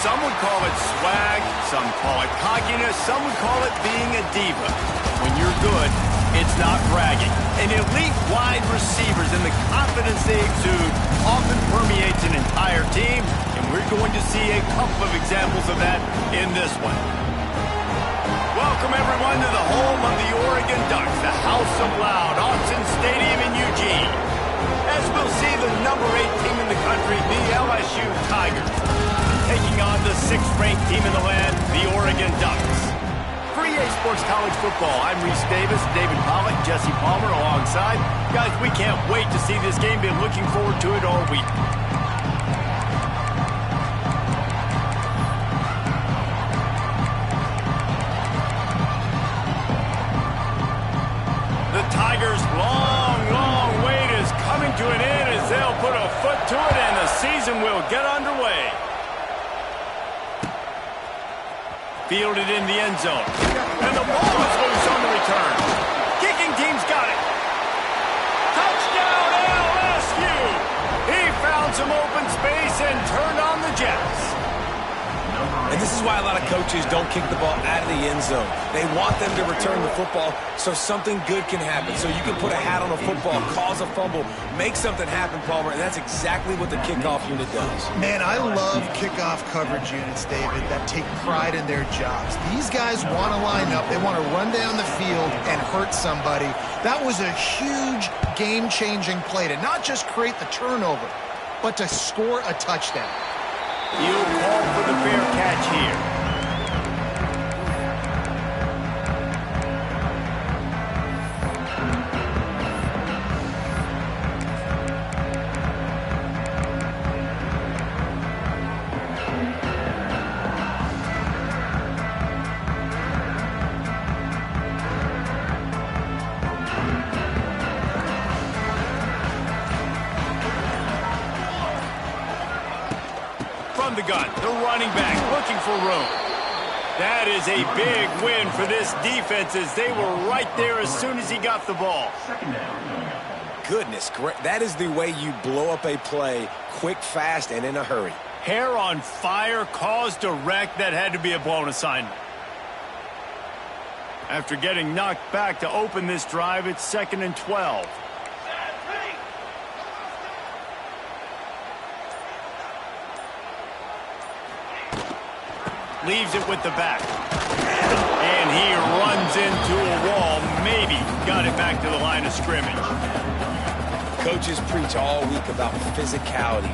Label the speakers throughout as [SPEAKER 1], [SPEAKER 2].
[SPEAKER 1] Some would call it swag, some call it cockiness, some would call it being a diva. When you're good, it's not bragging. And elite wide receivers and the confidence they exude often permeates an entire team, and we're going to see a couple of examples of that in this one. Welcome, everyone, to the home of the Oregon Ducks, the House of Loud, Autzen Stadium in Eugene. As we'll see the number 8 team in the country, the LSU Tigers, taking on the 6th-ranked team in the land, the Oregon Ducks. For EA Sports College Football, I'm Reese Davis, David Pollack, Jesse Palmer alongside. Guys, we can't wait to see this game. Been looking forward to it all week. The Tigers' long wait is coming to an end as they'll put a foot to it and the season will get underway. Fielded in the end zone. And the ball is loose on the return. Kicking team's got it. Touchdown LSU! He found some open space and turned on the Jets.
[SPEAKER 2] And this is why a lot of coaches don't kick the ball out of the end zone. They want them to return the football so something good can happen. So you can put a hat on a football, cause a fumble, make something happen, Palmer, and that's exactly what the kickoff unit does.
[SPEAKER 3] Man, I love kickoff coverage units, David, that take pride in their jobs. These guys want to line up. They want to run down the field and hurt somebody. That was a huge game-changing play to not just create the turnover, but to score a touchdown.
[SPEAKER 1] He'll call for the fair catch here. From the gun, the running back looking for room. That is a big win for this defense as they were right there as soon as he got the ball.
[SPEAKER 2] Goodness, that is the way you blow up a play quick, fast, and in a hurry.
[SPEAKER 1] Hair on fire, caused a wreck. That had to be a blown assignment. After getting knocked back to open this drive, it's 2nd and 12. Leaves it with the back. And he runs into a wall. Maybe got it back to the line of scrimmage.
[SPEAKER 2] Coaches preach all week about physicality.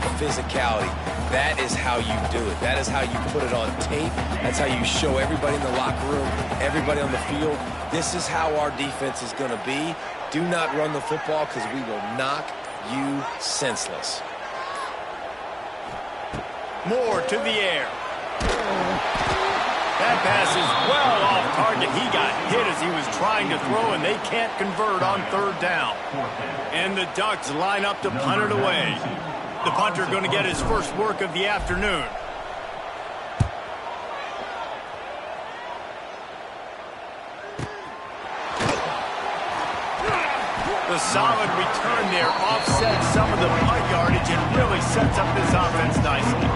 [SPEAKER 2] That is how you do it. That is how you put it on tape. That's how you show everybody in the locker room, everybody on the field. This is how our defense is going to be. Do not run the football because we will knock you senseless.
[SPEAKER 1] Moore to the air. That pass is well off target. He got hit as he was trying to throw, and they can't convert on 3rd down. And the Ducks line up to punt it away. The punter going to get his first work of the afternoon. The solid return there offsets some of the punt yardage and really sets up this offense nicely.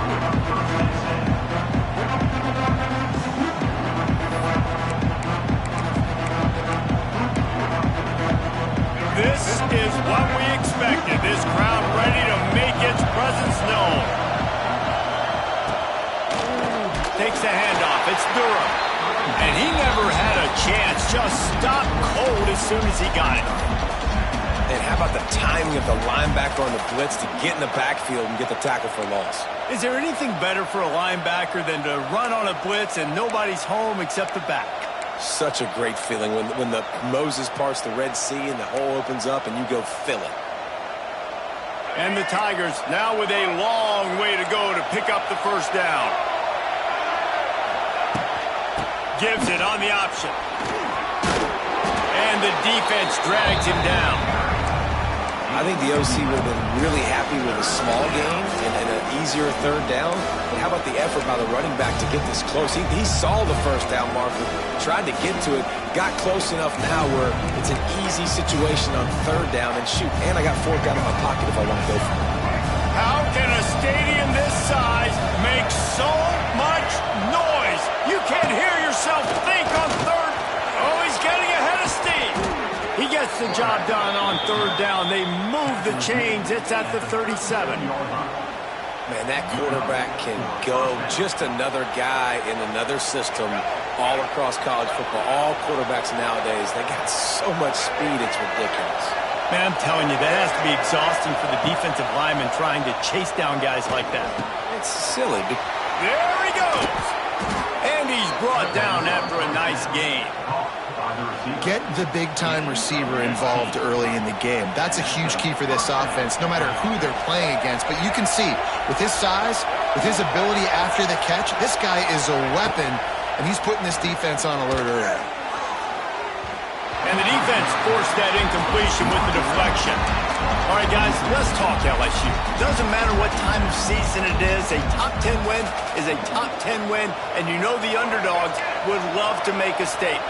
[SPEAKER 1] This is what we expected. This crowd ready to make its presence known. Takes the handoff. It's Durham. And he never had a chance. Just stopped cold as soon as he got it.
[SPEAKER 2] And how about the timing of the linebacker on the blitz to get in the backfield and get the tackle for loss?
[SPEAKER 1] Is there anything better for a linebacker than to run on a blitz and nobody's home except the back?
[SPEAKER 2] Such a great feeling when the Moses parts the Red Sea and the hole opens up and you go fill it.
[SPEAKER 1] And the Tigers now with a long way to go to pick up the first down. Gives it on the option. And the defense drags him down.
[SPEAKER 2] I think the OC would have been really happy with a small gain and an easier 3rd down. But how about the effort by the running back to get this close? He saw the first down marker, tried to get to it, got close enough now where it's an easy situation on 3rd down. And shoot, and I got 4th down in my pocket if I want to go for it.
[SPEAKER 1] How can a stadium this size make so much can't hear yourself think on third. Oh, he's getting ahead of steam. He gets the job done on third down. They move the chains. It's at the 37.
[SPEAKER 2] Man, that quarterback can go. Just another guy in another system all across college football. All quarterbacks nowadays, they got so much speed, it's ridiculous.
[SPEAKER 1] Man, I'm telling you, that has to be exhausting for the defensive lineman trying to chase down guys like that.
[SPEAKER 2] It's silly.
[SPEAKER 1] There he goes. And he's brought down after a nice game.
[SPEAKER 3] Get the big-time receiver involved early in the game. That's a huge key for this offense, no matter who they're playing against. But you can see, with his size, with his ability after the catch, this guy is a weapon, and he's putting this defense on alert early.
[SPEAKER 1] And the defense forced that incompletion with the deflection. All right, guys, let's talk LSU. Doesn't matter what time of season it is, a top 10 win is a top 10 win, and you know the underdogs would love to make a statement.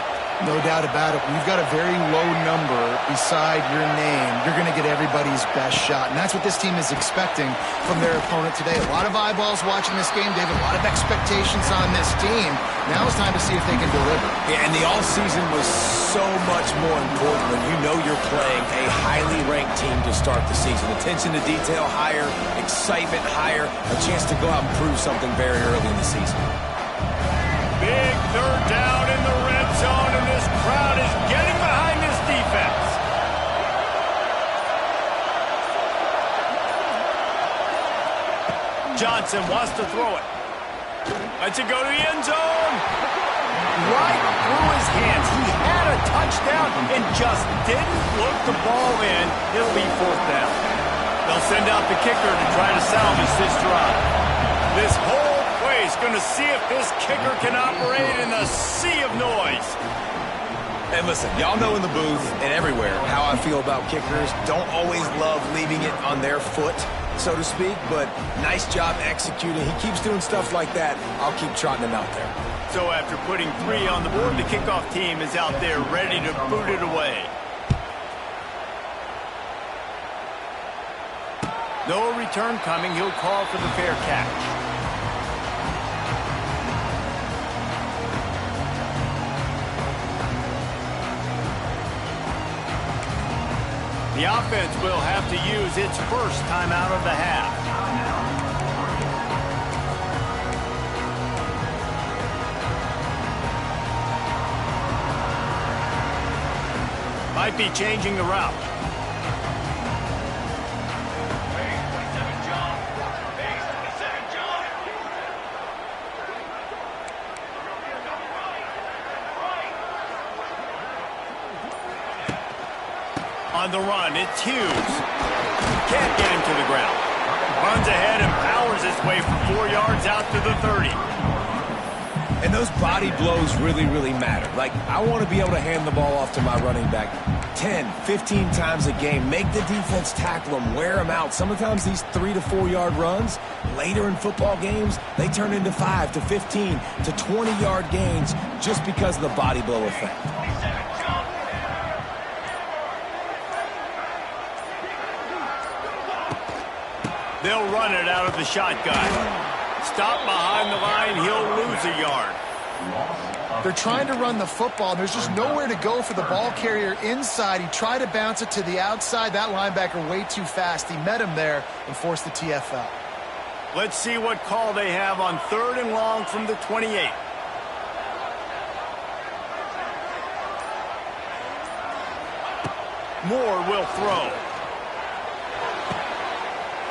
[SPEAKER 3] No doubt about it. We've got a very low number beside your name. You're going to get everybody's best shot, and that's what this team is expecting from their opponent today. A lot of eyeballs watching this game, David. A lot of expectations on this team. Now it's time to see if they can deliver.
[SPEAKER 2] Yeah, and the offseason was so much more important when you know you're playing a highly ranked team to start the season. Attention to detail higher, excitement higher, a chance to go out and prove something very early in the season.
[SPEAKER 1] Big third down in the red zone, and this crowd is getting behind this defense. Johnson wants to throw it. Lets it go to the end zone. Right through his hands. He had a touchdown and just didn't look the ball in. It'll be fourth down. They'll send out the kicker to try to salvage this drive. This whole place going to see if this kicker can operate in the sea of noise.
[SPEAKER 2] And listen, y'all know in the booth and everywhere how I feel about kickers. Don't always love leaving it on their foot, so to speak, but nice job executing. He keeps doing stuff like that. I'll keep trotting him out there.
[SPEAKER 1] So after putting 3 on the board, the kickoff team is out there ready to boot it away. No return coming. He'll call for the fair catch. The offense will have to use its first timeout of the half. Might be changing the route. On the run, it's Hughes. Can't get him to the ground. Runs ahead and powers his way for 4 yards out to the 30.
[SPEAKER 2] And those body blows really, really matter. Like, I want to be able to hand the ball off to my running back 10, 15 times a game. Make the defense tackle them, wear them out. Sometimes these 3 to 4 yard runs, later in football games, they turn into 5 to 15 to 20 yard gains just because of the body blow effect.
[SPEAKER 1] They'll run it out of the shotgun. Stop behind the line, he'll lose a yard.
[SPEAKER 3] They're trying to run the football. There's just nowhere to go for the ball carrier inside. He tried to bounce it to the outside. That linebacker way too fast. He met him there and forced the TFL.
[SPEAKER 1] Let's see what call they have on 3rd and long from the 28. Moore will throw.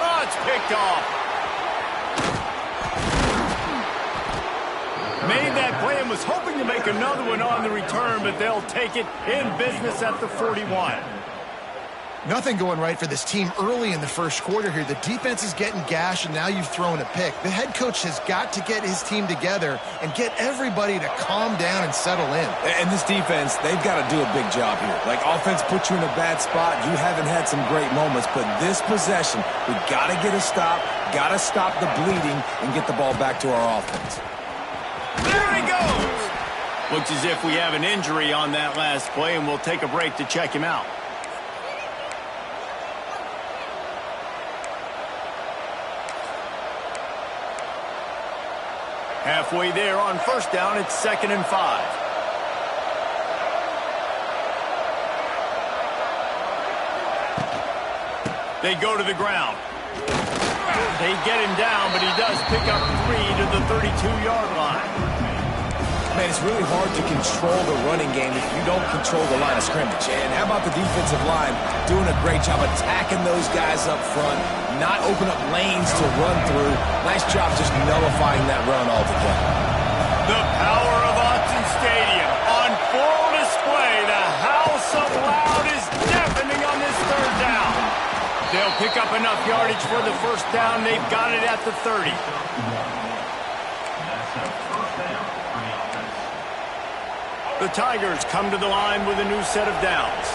[SPEAKER 1] Oh, it's picked off. Made that play and was hoping to make another one on the return, but they'll take it in business at the 41.
[SPEAKER 3] Nothing going right for this team early in the first quarter here. The defense is getting gashed, and now you've thrown a pick. The head coach has got to get his team together and get everybody to calm down and settle in.
[SPEAKER 2] And this defense, they've got to do a big job here. Like, offense puts you in a bad spot. You haven't had some great moments, but this possession, we got to get a stop, got to stop the bleeding, and get the ball back to our offense.
[SPEAKER 1] There he goes! Looks as if we have an injury on that last play, and we'll take a break to check him out. Halfway there on first down, it's 2nd and 5. They go to the ground. They get him down, but he does pick up 3 to the 32-yard line.
[SPEAKER 2] Man, it's really hard to control the running game if you don't control the line of scrimmage. And how about the defensive line doing a great job attacking those guys up front, not open up lanes to run through. Nice job just nullifying that run altogether.
[SPEAKER 1] The power of Autzen Stadium on full display. The house of loud is deafening on this 3rd down. They'll pick up enough yardage for the 1st down. They've got it at the 30. The Tigers come to the line with a new set of downs.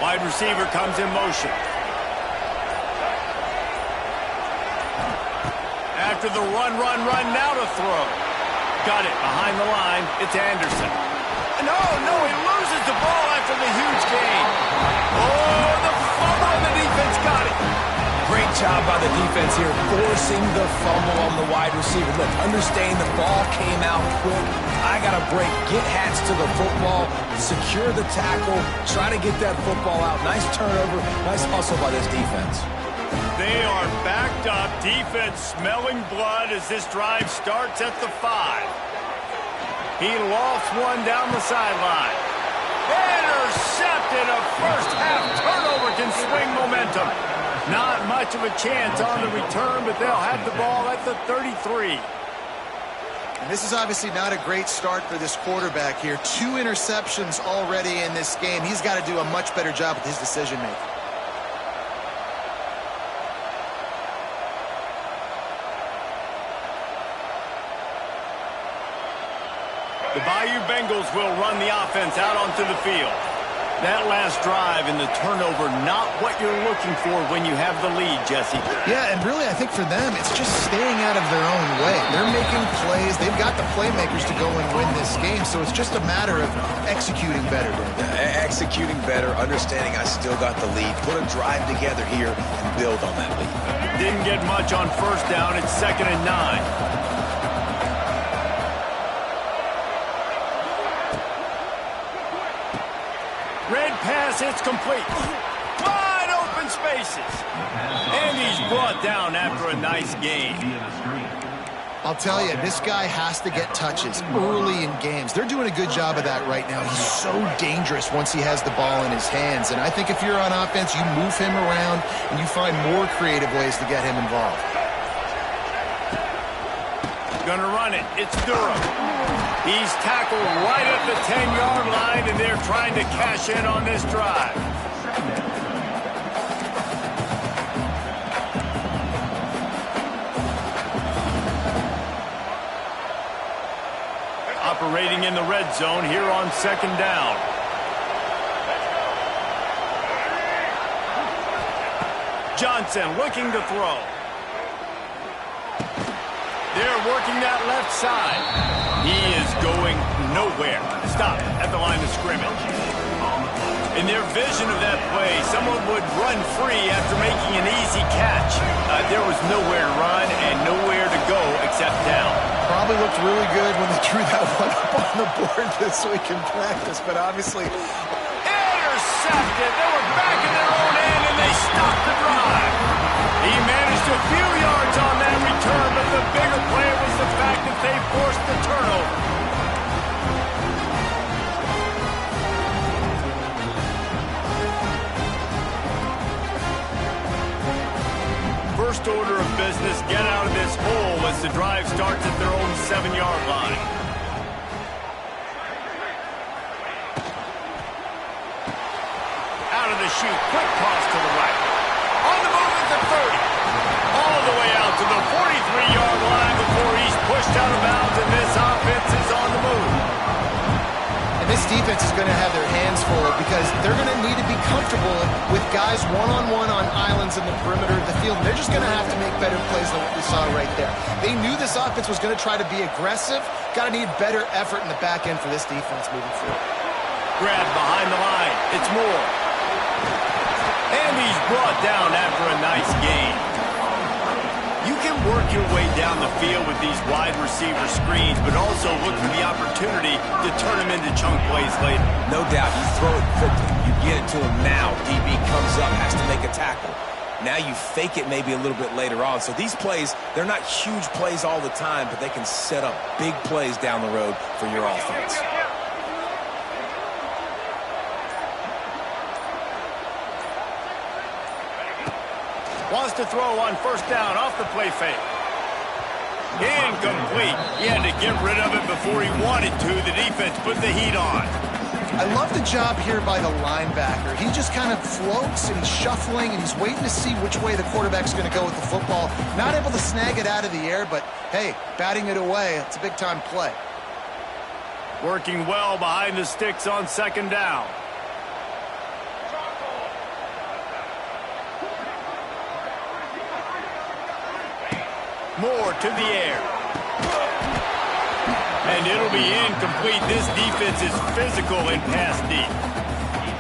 [SPEAKER 1] Wide receiver comes in motion. After the run, now to throw. Got it behind the line. It's Anderson. No, he loses the ball after the huge gain. Oh, the fumble, and the defense got it.
[SPEAKER 2] Great job by the defense here, forcing the fumble on the wide receiver. Look, understand the ball came out quick. I got to break, get hats to the football, secure the tackle, try to get that football out. Nice turnover, nice hustle by this defense.
[SPEAKER 1] They are backed up. Defense smelling blood as this drive starts at the 5. He lofts one down the sideline. Intercepted. A first-half turnover can swing momentum. Not much of a chance on the return, but they'll have the ball at the 33.
[SPEAKER 3] And this is obviously not a great start for this quarterback here. 2 interceptions already in this game. He's got to do a much better job with his decision-making.
[SPEAKER 1] The Bayou Bengals will run the offense out onto the field. That last drive and the turnover, not what you're looking for when you have the lead, Jesse.
[SPEAKER 3] Yeah, and really I think for them, it's just staying out of their own way. They're making plays. They've got the playmakers to go and win this game, so it's just a matter of executing better.
[SPEAKER 2] Executing better, understanding I still got the lead. Put a drive together here and build on that lead.
[SPEAKER 1] Didn't get much on first down. It's 2nd and 9. Red pass, it's complete. Wide open spaces. And he's brought down after a nice gain.
[SPEAKER 3] I'll tell you, this guy has to get touches early in games. They're doing a good job of that right now. He's so dangerous once he has the ball in his hands. And I think if you're on offense, you move him around and you find more creative ways to get him involved.
[SPEAKER 1] Gonna run it. It's Durham. He's tackled right at the 10-yard line, and they're trying to cash in on this drive. Operating in the red zone here on 2nd down. Johnson looking to throw. They're working that left side. He is going nowhere. Stop at the line of scrimmage. In their vision of that play, someone would run free after making an easy catch. There was nowhere to run and nowhere to go except down.
[SPEAKER 3] Probably looked really good when they drew that one up on the board this week in practice, but obviously...
[SPEAKER 1] Intercepted. They were back in their own end, and they stopped the drive. He managed a few yards on that return, but the bigger play was the fact that they forced the turnover. First order of business, get out of this hole as the drive starts at their own 7-yard line. Out of the chute, quick toss to the right. On the move at the 30. All the way out to the 43-yard line before he's pushed out of bounds, and this offense is on the move.
[SPEAKER 3] And this defense is going to have their hands full because they're going to need to be comfortable with guys one-on-one on islands in the perimeter of the field. They're just going to have to make better plays than what we saw right there. They knew this offense was going to try to be aggressive. Got to need better effort in the back end for this defense moving forward.
[SPEAKER 1] Grab behind the line. It's Moore. And he's brought down after a nice gain. You can work your way down the field with these wide receiver screens, but also look for the opportunity to turn them into chunk plays later.
[SPEAKER 2] No doubt, you throw it quickly. You get it to him now. DB comes up, has to make a tackle. Now you fake it maybe a little bit later on. So these plays, they're not huge plays all the time, but they can set up big plays down the road for your offense.
[SPEAKER 1] Wants to throw on first down off the play fake. Incomplete. He had to get rid of it before he wanted to. The defense put the heat on.
[SPEAKER 3] I love the job here by the linebacker. He just kind of floats and he's shuffling and he's waiting to see which way the quarterback's going to go with the football. Not able to snag it out of the air, but hey, batting it away, it's a big-time play.
[SPEAKER 1] Working well behind the sticks on second down. Moore to the air. And it'll be incomplete. This defense is physical and pass deep.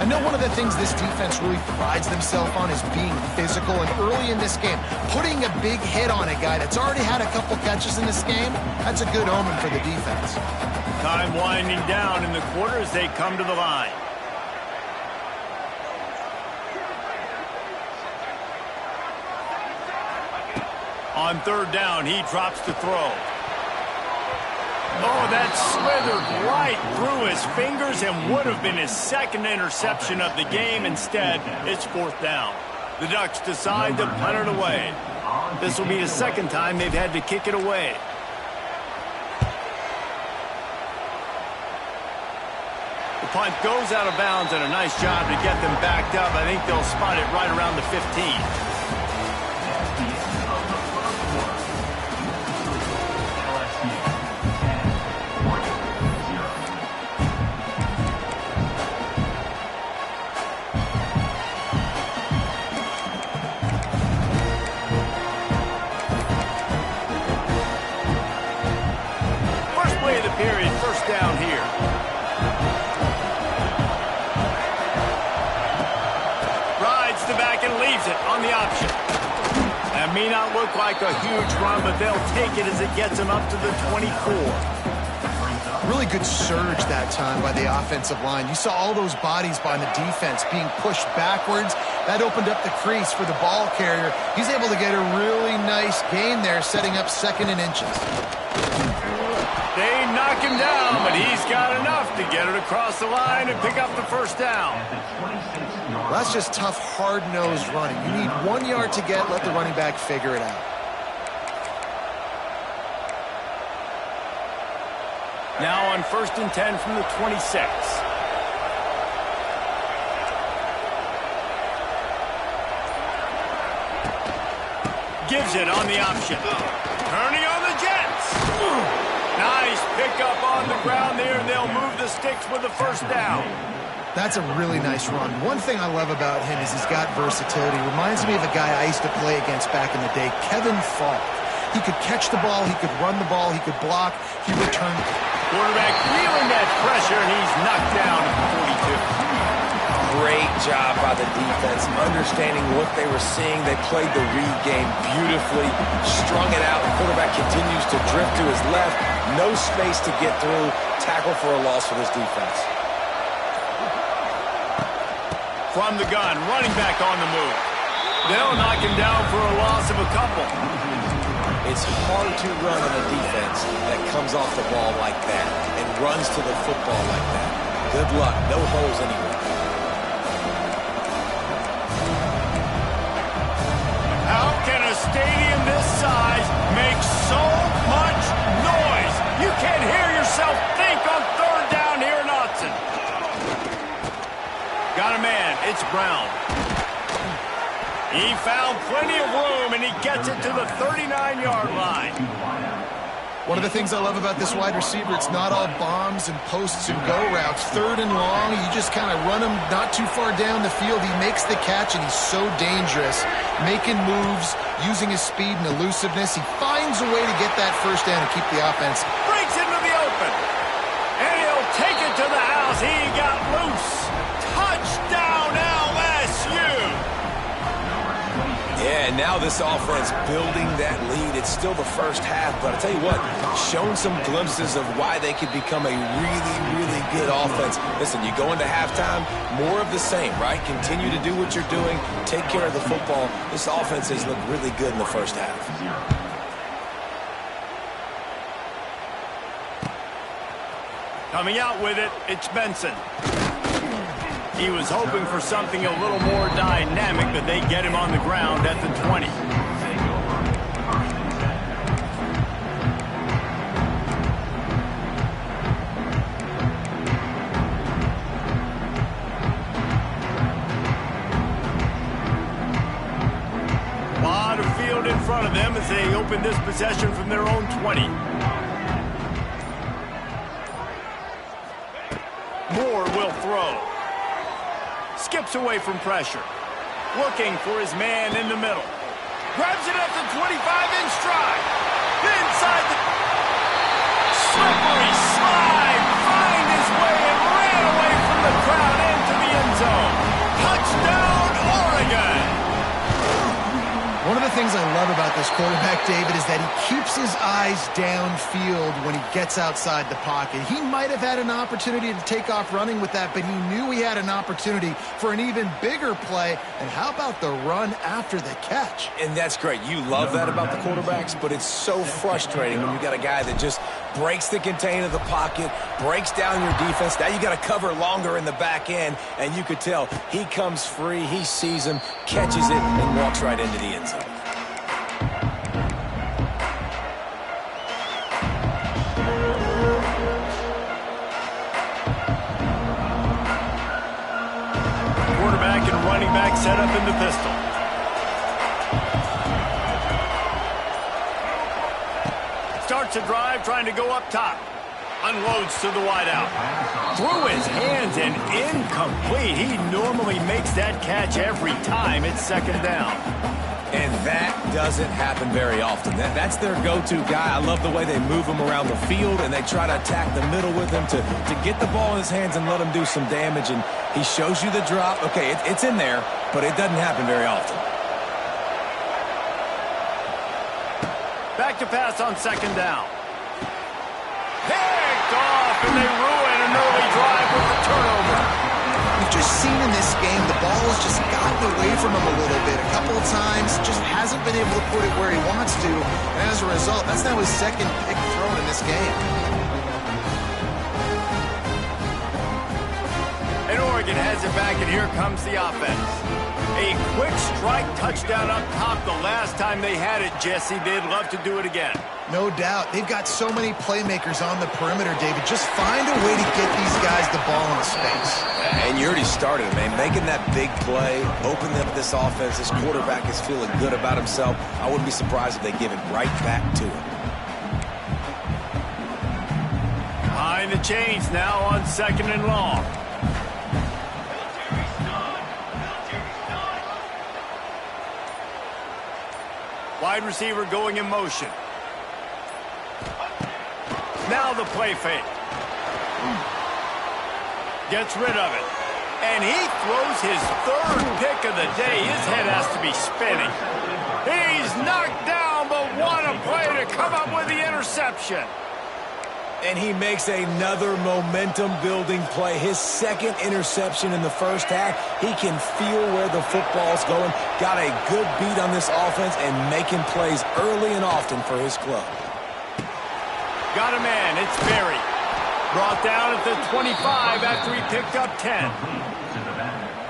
[SPEAKER 3] I know one of the things this defense really prides themselves on is being physical, and early in this game, putting a big hit on a guy that's already had a couple catches in this game, that's a good omen for the defense.
[SPEAKER 1] Time winding down in the quarter as they come to the line. On third down, he drops to throw. Oh, that slithered right through his fingers and would have been his second interception of the game. Instead, it's fourth down. The Ducks decide to punt it away. This will be the second time they've had to kick it away. The punt goes out of bounds, and a nice job to get them backed up. I think they'll spot it right around the 15. Period, first down here. Rides the back and leaves it on the option. That may not look like a huge run, but they'll take it as it gets them up to the 24.
[SPEAKER 3] Really good surge that time by the offensive line. You saw all those bodies by the defense being pushed backwards. That opened up the crease for the ball carrier. He's able to get a really nice gain there, setting up second and inches.
[SPEAKER 1] They knock him down, but he's got enough to get it across the line and pick up the first down.
[SPEAKER 3] Well, that's just tough, hard-nosed running. You need 1 yard to get, let the running back figure it out.
[SPEAKER 1] Now on first and 10 from the 26. Gives it on the option. Turning on the Jets. Nice pickup on the ground there, and they'll move the sticks with the first down.
[SPEAKER 3] That's a really nice run. One thing I love about him is he's got versatility. Reminds me of a guy I used to play against back in the day, Kevin Falk. He could catch the ball, he could run the ball, he could block, he returned it.
[SPEAKER 1] Quarterback feeling that pressure, and he's knocked down at the 42.
[SPEAKER 2] Great job by the defense, understanding what they were seeing. They played the read game beautifully, strung it out. The quarterback continues to drift to his left. No space to get through. Tackle for a loss for this defense.
[SPEAKER 1] From the gun, running back on the move. They'll knock him down for a loss of a couple.
[SPEAKER 2] It's hard to run on a defense that comes off the ball like that and runs to the football like that. Good luck. No holes anywhere.
[SPEAKER 1] How can a stadium this size make so much noise? You can't hear yourself think on third down here in Autzen. Got a man. It's Brown. He found plenty of room, and he gets it to the 39-yard line.
[SPEAKER 3] One of the things I love about this wide receiver, it's not all bombs and posts and go routes. Third and long, you just kind of run him not too far down the field. He makes the catch, and he's so dangerous, making moves, using his speed and elusiveness. He finds a way to get that first down and keep the offense.
[SPEAKER 1] Breaks into the open, and he'll take it to the house. He got loose. Touchdown, LSU.
[SPEAKER 2] Yeah, and now this offense building that lead. It's still the first half, but I'll tell you what, shown some glimpses of why they could become a really, really good offense. Listen, you go into halftime, more of the same, right? Continue to do what you're doing, take care of the football. This offense has looked really good in the first half.
[SPEAKER 1] Coming out with it, it's Benson. He was hoping for something a little more dynamic, but they get him on the ground at the 20. A lot of field in front of them as they open this possession from their own 20. Moore will throw. Skips away from pressure. Looking for his man in the middle. Grabs it at the 25 in stride. Inside the... Slippery slide. Find his way and ran away from the crowd into the end zone. Touchdown, Oregon.
[SPEAKER 3] One of the things I love about this quarterback, David, is that he keeps his eyes downfield when he gets outside the pocket. He might have had an opportunity to take off running with that, but he knew he had an opportunity for an even bigger play. And how about the run after the catch?
[SPEAKER 2] And that's great. You love that about the quarterbacks, but it's so frustrating when you got a guy that just breaks the contain of the pocket, breaks down your defense. Now you got to cover longer in the back end, and you could tell he comes free, he sees him, catches it, and walks right into the end zone.
[SPEAKER 1] Quarterback and running back set up in the pistol. Starts a drive trying to go up top. Unloads to the wideout. Through his hands and incomplete. He normally makes that catch every time. It's second down.
[SPEAKER 2] And that doesn't happen very often. That's their go-to guy. I love the way they move him around the field, and they try to attack the middle with him to get the ball in his hands and let him do some damage. And he shows you the drop. Okay, it's in there, but it doesn't happen very often.
[SPEAKER 1] Back to pass on second down. Picked off, and they ruin an early drive with the turnover.
[SPEAKER 3] We've just seen in this game the ball has just gotten away from him a little bit. A couple of times, just hasn't been able to put it where he wants to. And as a result, that's now his second pick thrown in this game.
[SPEAKER 1] And Oregon has it back, and here comes the offense. A quick strike touchdown up top the last time they had it, Jesse. They'd love to do it again.
[SPEAKER 3] No doubt. They've got so many playmakers on the perimeter, David. Just find a way to get these guys the ball in space.
[SPEAKER 2] And you already started, man. Making that big play, opening up this offense. This quarterback is feeling good about himself. I wouldn't be surprised if they give it right back to him.
[SPEAKER 1] Behind the chains now on second and long. Wide receiver going in motion. Now the play fake. Gets rid of it. And he throws his third pick of the day. His head has to be spinning. He's knocked down, but what a play to come up with the interception.
[SPEAKER 2] And he makes another momentum-building play. His second interception in the first half. He can feel where the football's going. Got a good beat on this offense and making plays early and often for his club.
[SPEAKER 1] Got a man. It's Berry. Brought down at the 25 after he picked up 10.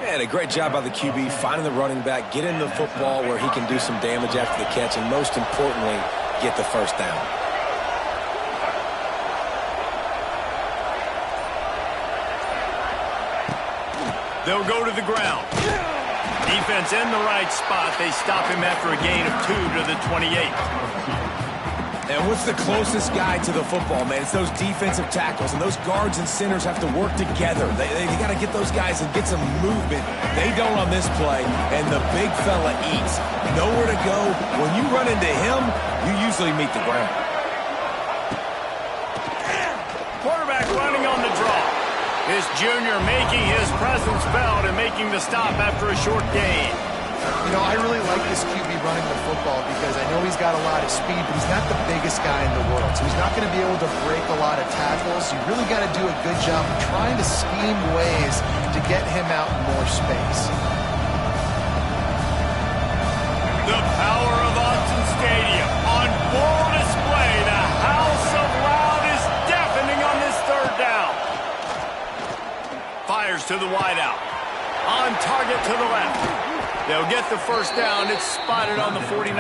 [SPEAKER 2] And a great job by the QB finding the running back, getting the football where he can do some damage after the catch, and most importantly, get the first down.
[SPEAKER 1] They'll go to the ground. Defense in the right spot. They stop him after a gain of 2 to the 28.
[SPEAKER 2] And what's the closest guy to the football, man? It's those defensive tackles, and those guards and centers have to work together. They got to get those guys and get some movement. They don't on this play, and the big fella eats. Nowhere to go. When you run into him, you usually meet the ground.
[SPEAKER 1] Quarterback running on the draw. This junior making his presence felt and making the stop after a short gain.
[SPEAKER 3] You You know, I really like this QB running the football because I know he's got a lot of speed, but he's not the biggest guy in the world. So he's not going to be able to break a lot of tackles. You really got to do a good job of trying to scheme ways to get him out in more space.
[SPEAKER 1] The power of Autzen Stadium on full display. The house of loud is deafening on this third down. Fires to the wideout. On target to the left. They'll get the first down. It's spotted on the 49.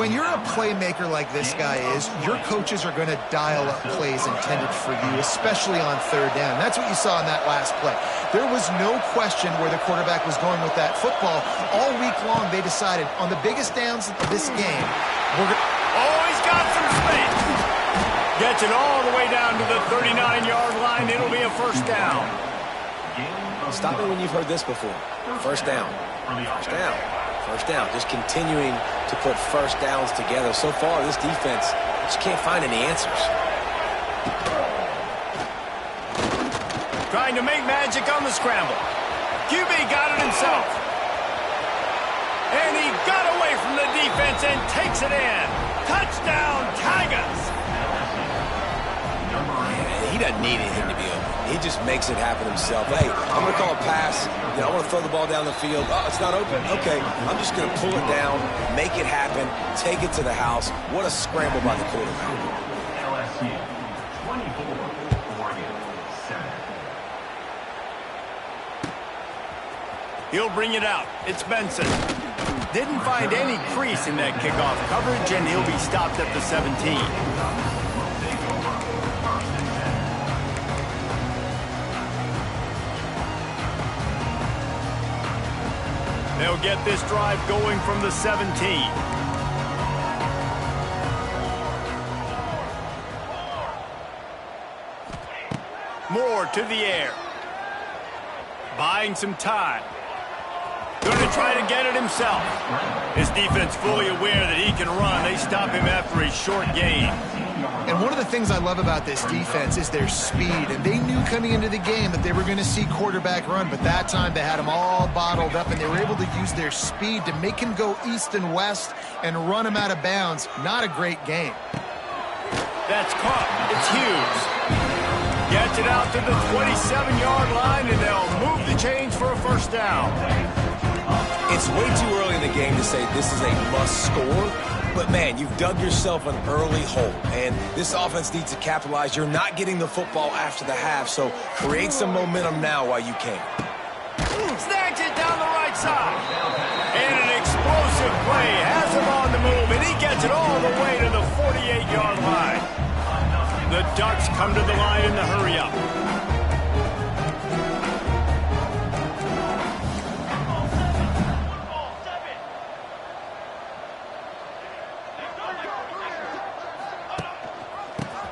[SPEAKER 3] When you're a playmaker like this guy is, your coaches are going to dial up plays intended for you, especially on third down. That's what you saw in that last play. There was no question where the quarterback was going with that football. All week long, they decided on the biggest downs of this game,
[SPEAKER 1] Oh, he's got some space. Gets it all the way down to the 39-yard line. It'll be a first down.
[SPEAKER 2] Stop me when you've heard this before. First down. First down. First down. Just continuing to put first downs together. So far, this defense just can't find any answers.
[SPEAKER 1] Trying to make magic on the scramble. QB got it himself. And he got away from the defense and takes it in. Touchdown, Tigers.
[SPEAKER 2] He doesn't need anything to be open. He just makes it happen himself. Hey, I'm going to call a pass. You know, I want to throw the ball down the field. Oh, it's not open. Okay, I'm just going to pull it down, make it happen, take it to the house. What a scramble by the quarterback.
[SPEAKER 4] LSU, 24, Oregon, 7.
[SPEAKER 1] He'll bring it out. It's Benson. Didn't find any crease in that kickoff coverage, and he'll be stopped at the 17. They'll get this drive going from the 17. Moore to the air. Buying some time. Going to try to get it himself. His defense fully aware that he can run. They stop him after a short gain.
[SPEAKER 3] And one of the things I love about this defense is their speed. And they knew coming into the game that they were going to see quarterback run. But that time they had him all bottled up, and they were able to use their speed to make him go east and west and run him out of bounds. Not a great game.
[SPEAKER 1] That's caught. It's Hughes. Gets it out to the 27-yard line, and they'll move the chains for a first down.
[SPEAKER 2] It's way too early in the game to say this is a must score. But, man, you've dug yourself an early hole, and this offense needs to capitalize. You're not getting the football after the half, so create some momentum now while you can.
[SPEAKER 1] Snags it down the right side. And an explosive play has him on the move, and he gets it all the way to the 48-yard line. The Ducks come to the line in the hurry-up.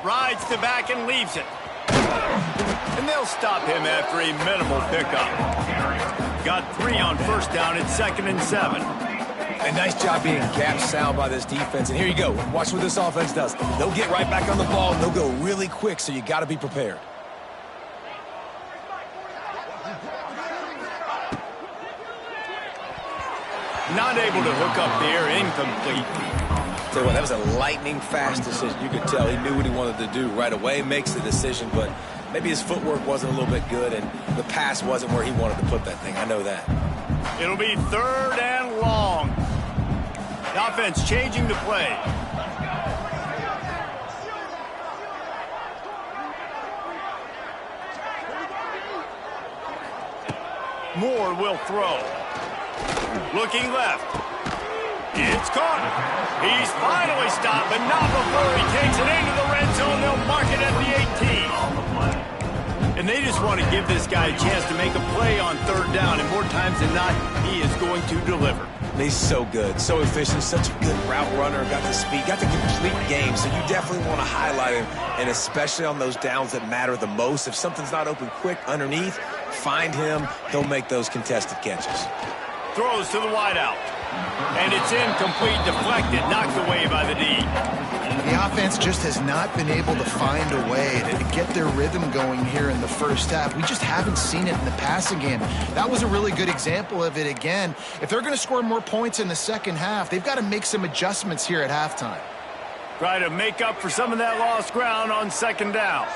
[SPEAKER 1] Rides to back and leaves it. And they'll stop him after a minimal pickup. Got 3 on first down. It's 2nd and 7.
[SPEAKER 2] A nice job being gap sound by this defense. And here you go. Watch what this offense does. They'll get right back on the ball, and they'll go really quick, so you got to be prepared.
[SPEAKER 1] Not able to hook up there. Incomplete.
[SPEAKER 2] Tell you what, that was a lightning-fast decision. You could tell he knew what he wanted to do right away, makes the decision, but maybe his footwork wasn't a little bit good, and the pass wasn't where he wanted to put that thing. I know that.
[SPEAKER 1] It'll be 3rd and long. The offense changing the play. Moore will throw. Looking left. It's caught. He's finally stopped, but not before he takes it into the red zone. They'll mark it at the 18. And they just want to give this guy a chance to make a play on 3rd down, and more times than not, he is going to deliver.
[SPEAKER 2] He's so good, so efficient, such a good route runner, got the speed, got the complete game, so you definitely want to highlight him, and especially on those downs that matter the most. If something's not open quick underneath, find him. He'll make those contested catches.
[SPEAKER 1] Throws to the wideout. And it's incomplete, deflected, knocked away by the D.
[SPEAKER 3] The offense just has not been able to find a way to get their rhythm going here in the first half. We just haven't seen it in the passing game. That was a really good example of it again. If they're going to score more points in the second half, they've got to make some adjustments here at halftime.
[SPEAKER 1] Try to make up for some of that lost ground on second down.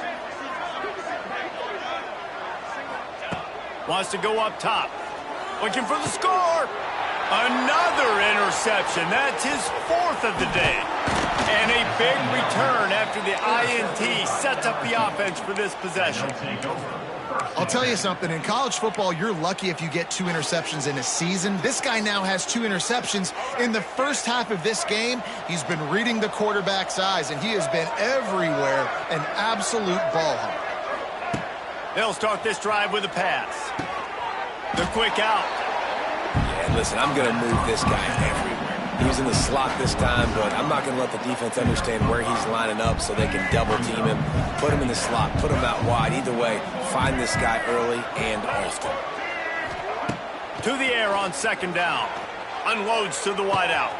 [SPEAKER 1] Wants to go up top. Looking for the score. Another interception. That's his fourth of the day. And a big return after the INT sets up the offense for this possession.
[SPEAKER 3] I'll tell you something. In college football, you're lucky if you get 2 interceptions in a season. This guy now has 2 interceptions. In the first half of this game, he's been reading the quarterback's eyes, and he has been everywhere, an absolute ball hawk.
[SPEAKER 1] They'll start this drive with a pass. The quick out.
[SPEAKER 2] Yeah, listen, I'm going to move this guy everywhere. He was in the slot this time, but I'm not going to let the defense understand where he's lining up so they can double team him. Put him in the slot, put him out wide. Either way, find this guy early and often.
[SPEAKER 1] To the air on second down. Unloads to the wideout.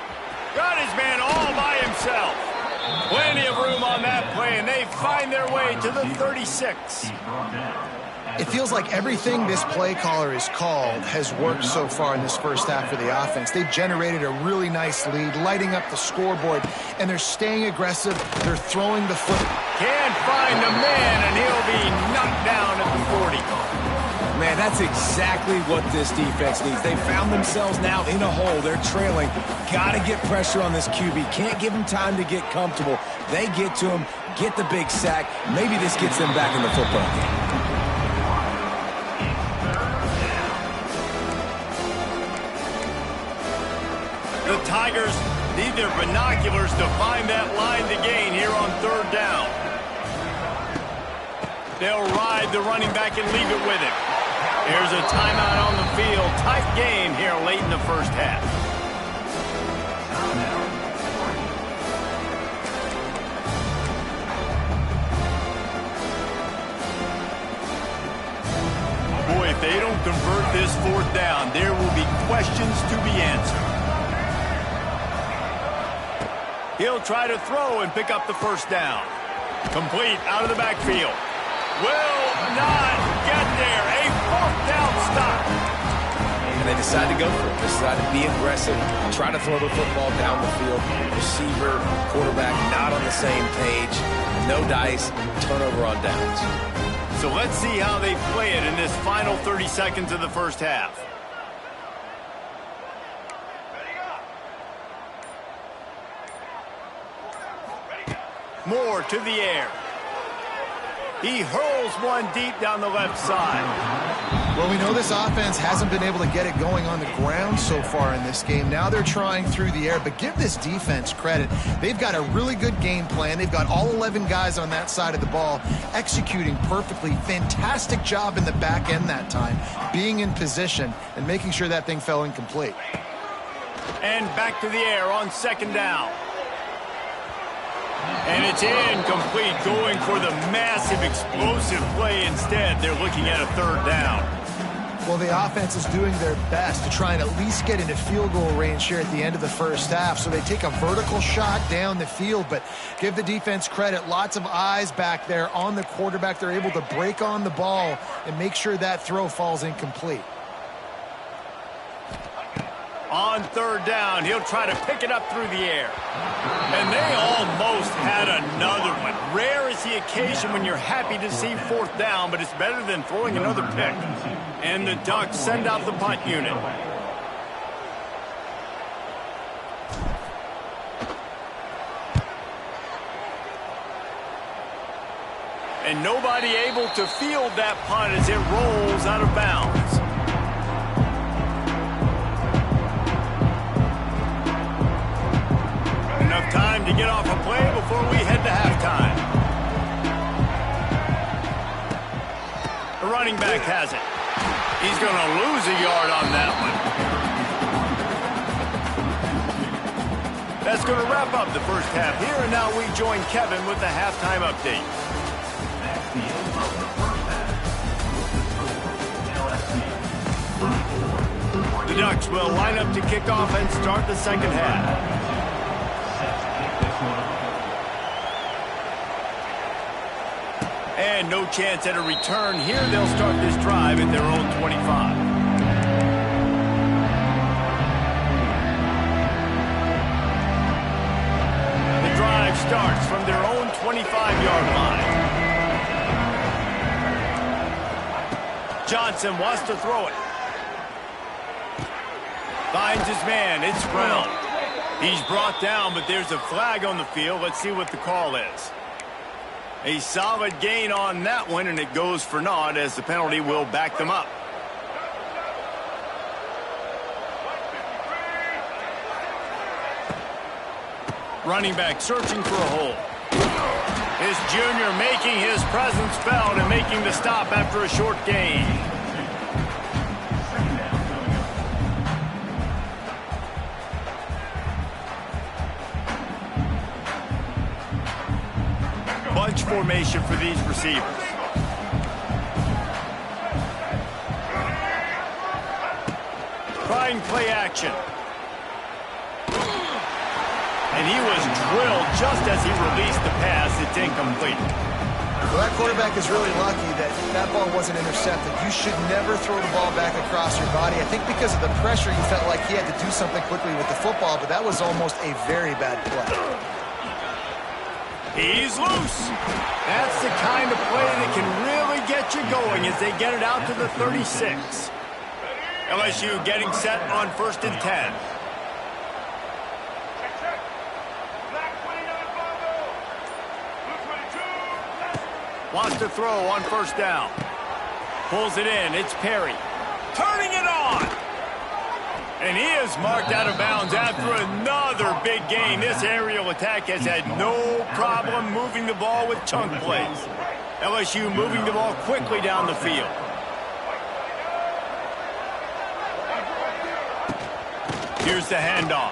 [SPEAKER 1] Got his man all by himself. Plenty of room on that play, and they find their way to the 36.
[SPEAKER 3] It feels like everything this play caller has called has worked so far in this first half for the offense. They've generated a really nice lead, lighting up the scoreboard, and they're staying aggressive. They're throwing the foot.
[SPEAKER 1] Can't find the man, and he'll be knocked down at the 40.
[SPEAKER 2] Man, that's exactly what this defense needs. They found themselves now in a hole. They're trailing. Got to get pressure on this QB. Can't give him time to get comfortable. They get to him, get the big sack. Maybe this gets them back in the football game.
[SPEAKER 1] The Tigers need their binoculars to find that line to gain here on third down. They'll ride the running back and leave it with him. Here's a timeout on the field. Tight game here late in the first half. Boy, if they don't convert this fourth down, there will be questions to be answered. He'll try to throw and pick up the first down. Complete out of the backfield. Will not get there. A fourth down stop.
[SPEAKER 2] And they decide to go for it. They decide to be aggressive, try to throw the football down the field. Receiver, quarterback not on the same page. No dice, turnover on downs.
[SPEAKER 1] So let's see how they play it in this final 30 seconds of the first half. Moore to the air. He hurls one deep down the left side.
[SPEAKER 3] Well, we know this offense hasn't been able to get it going on the ground so far in this game. Now they're trying through the air, but give this defense credit. They've got a really good game plan. They've got all 11 guys on that side of the ball executing perfectly. Fantastic job in the back end that time, being in position and making sure that thing fell incomplete.
[SPEAKER 1] And back to the air on second down. And it's incomplete, going for the massive explosive play instead. They're looking at a third down.
[SPEAKER 3] Well, the offense is doing their best to try and at least get into field goal range here at the end of the first half. So they take a vertical shot down the field, but give the defense credit. Lots of eyes back there on the quarterback. They're able to break on the ball and make sure that throw falls incomplete.
[SPEAKER 1] On third down, he'll try to pick it up through the air. And they almost had another one. Rare is the occasion when you're happy to see fourth down, but it's better than throwing another pick. And the Ducks send out the punt unit. And nobody able to field that punt as it rolls out of bounds. Enough time to get off a play before we head to halftime. The running back has it. He's going to lose a yard on that one. That's going to wrap up the first half here, and now we join Kevin with the halftime update. The Ducks will line up to kick off and start the second half. And no chance at a return here. They'll start this drive at their own 25. The drive starts from their own 25-yard line. Johnson wants to throw it. Finds his man. It's Brown. He's brought down, but there's a flag on the field. Let's see what the call is. A solid gain on that one, and it goes for naught as the penalty will back them up. Running back searching for a hole. His junior making his presence felt and making the stop after a short gain. Bunch formation for these receivers. Trying play action. And he was drilled just as he released the pass. It's incomplete.
[SPEAKER 3] Well, that quarterback is really lucky that that ball wasn't intercepted. You should never throw the ball back across your body. I think because of the pressure, you felt like he had to do something quickly with the football, but that was almost a very bad play.
[SPEAKER 1] He's loose. That's the kind of play that can really get you going as they get it out to the 36. LSU getting set on 1st and 10. Wants to throw on 1st down. Pulls it in. It's Perry. Turning it on. And he is marked out of bounds after another big gain. This aerial attack has had no problem moving the ball with chunk plays. LSU moving the ball quickly down the field. Here's the handoff.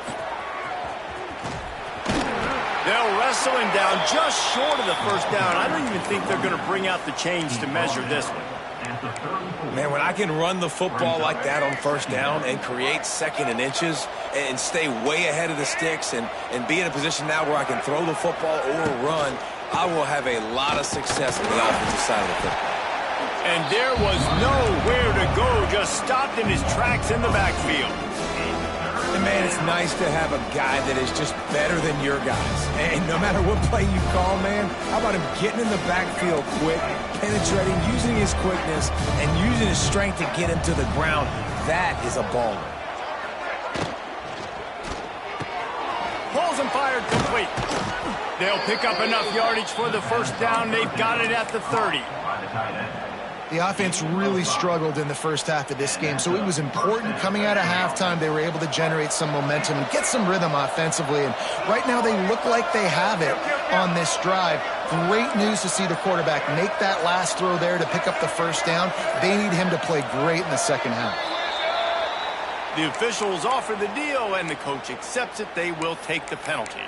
[SPEAKER 1] They'll wrestle him down just short of the 1st down. I don't even think they're going to bring out the chains to measure this one.
[SPEAKER 2] Man, when I can run the football like that on 1st down and create 2nd and inches and stay way ahead of the sticks and be in a position now where I can throw the football or run, I will have a lot of success on the offensive side of the football.
[SPEAKER 1] And there was nowhere to go, just stopped in his tracks in the backfield.
[SPEAKER 2] And man, it's nice to have a guy that is just better than your guys. And no matter what play you call, man, how about him getting in the backfield quick, penetrating, using his quickness, and using his strength to get him to the ground. That is a baller.
[SPEAKER 1] Pulls and fired complete. They'll pick up enough yardage for the 1st down. They've got it at the 30.
[SPEAKER 3] The offense really struggled in the first half of this game, so it was important coming out of halftime they were able to generate some momentum and get some rhythm offensively. And right now they look like they have it on this drive. Great news to see the quarterback make that last throw there to pick up the 1st down. They need him to play great in the second half.
[SPEAKER 1] The officials offer the deal, and the coach accepts it. They will take the penalty.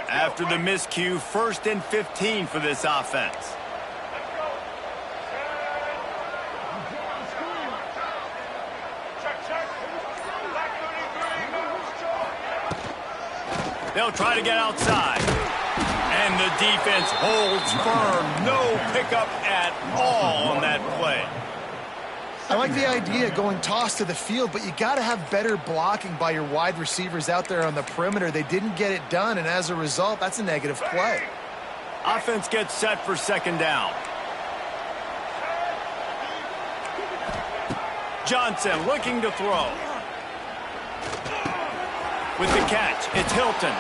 [SPEAKER 1] After the miscue, 1st and 15 for this offense. They'll try to get outside. And the defense holds firm. No pickup at all on that play.
[SPEAKER 3] I like the idea of going toss to the field, but you got to have better blocking by your wide receivers out there on the perimeter. They didn't get it done, and as a result, that's a negative play.
[SPEAKER 1] Offense gets set for 2nd down. Johnson looking to throw. With the catch, it's Hilton.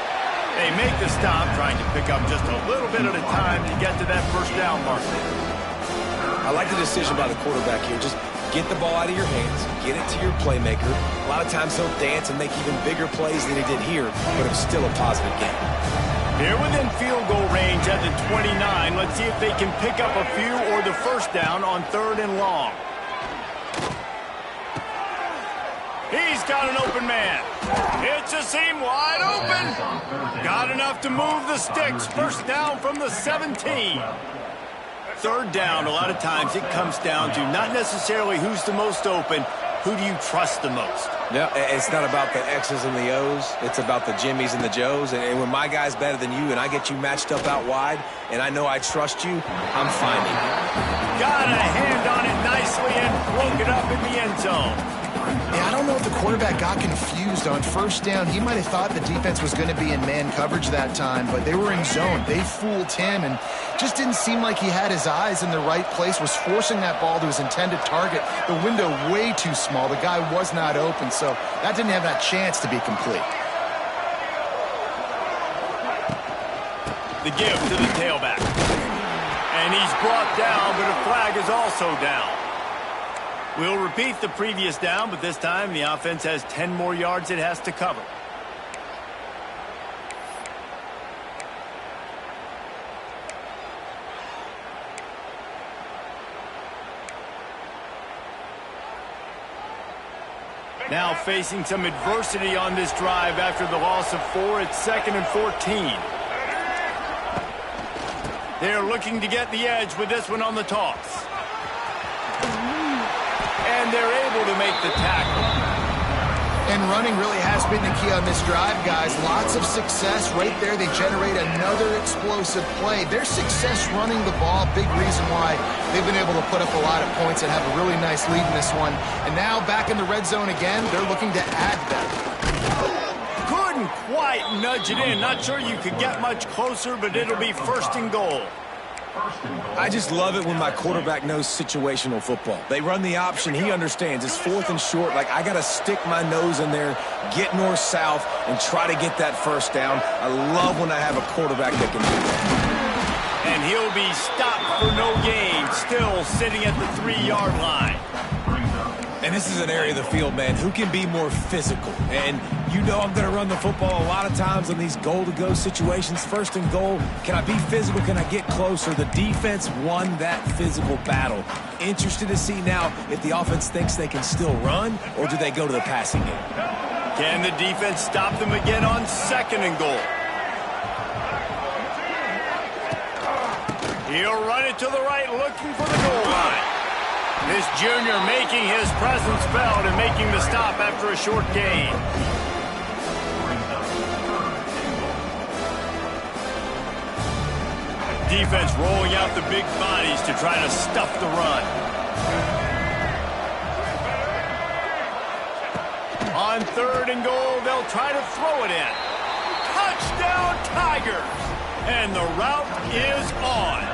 [SPEAKER 1] They make the stop, trying to pick up just a little bit at a time to get to that 1st down marker.
[SPEAKER 2] I like the decision by the quarterback here. Just get the ball out of your hands, get it to your playmaker. A lot of times he'll dance and make even bigger plays than he did here, but it's still a positive game.
[SPEAKER 1] They're within field goal range at the 29. Let's see if they can pick up a few or the 1st down on 3rd and long. He's got an open man. It's a seam wide open. Got enough to move the sticks. First down from the 17. Third down, a lot of times it comes down to not necessarily who's the most open, who do you trust the most?
[SPEAKER 2] Yeah, it's not about the X's and the O's. It's about the Jimmies and the Joes. And when my guy's better than you and I get you matched up out wide and I know I trust you, I'm finding you.
[SPEAKER 1] Got a hand on it nicely and broke it up in the end zone.
[SPEAKER 3] Yeah, I don't know if the quarterback got confused on first down. He might have thought the defense was going to be in man coverage that time, but they were in zone. They fooled him and just didn't seem like he had his eyes in the right place, was forcing that ball to his intended target. The window way too small. The guy was not open, so that didn't have that chance to be complete.
[SPEAKER 1] The give to the tailback. And he's brought down, but a flag is also down. We'll repeat the previous down, but this time the offense has 10 more yards it has to cover. Now facing some adversity on this drive after the loss of 4. It's 2nd and 14. They're looking to get the edge with this one on the toss. And they're able to make the tackle.
[SPEAKER 3] And running really has been the key on this drive, guys. Lots of success right there. They generate another explosive play. Their success running the ball, big reason why they've been able to put up a lot of points and have a really nice lead in this one. And now back in the red zone again, they're looking to add that.
[SPEAKER 1] Couldn't quite nudge it in. Not sure you could get much closer, but it'll be 1st and goal.
[SPEAKER 2] I just love it when my quarterback knows situational football. They run the option. He understands. It's 4th and short. Like, I got to stick my nose in there, get north-south, and try to get that first down. I love when I have a quarterback that can do that.
[SPEAKER 1] And he'll be stopped for no gain, still sitting at the 3-yard line.
[SPEAKER 2] And this is an area of the field, man, who can be more physical. And you know I'm going to run the football a lot of times in these goal-to-go situations. 1st and goal, can I be physical? Can I get closer? The defense won that physical battle. Interested to see now if the offense thinks they can still run, or do they go to the passing game?
[SPEAKER 1] Can the defense stop them again on 2nd and goal? He'll run it to the right, looking for the goal line. This junior making his presence felt and making the stop after a short gain. Defense rolling out the big bodies to try to stuff the run. On 3rd and goal, they'll try to throw it in. Touchdown, Tigers! And the route is on.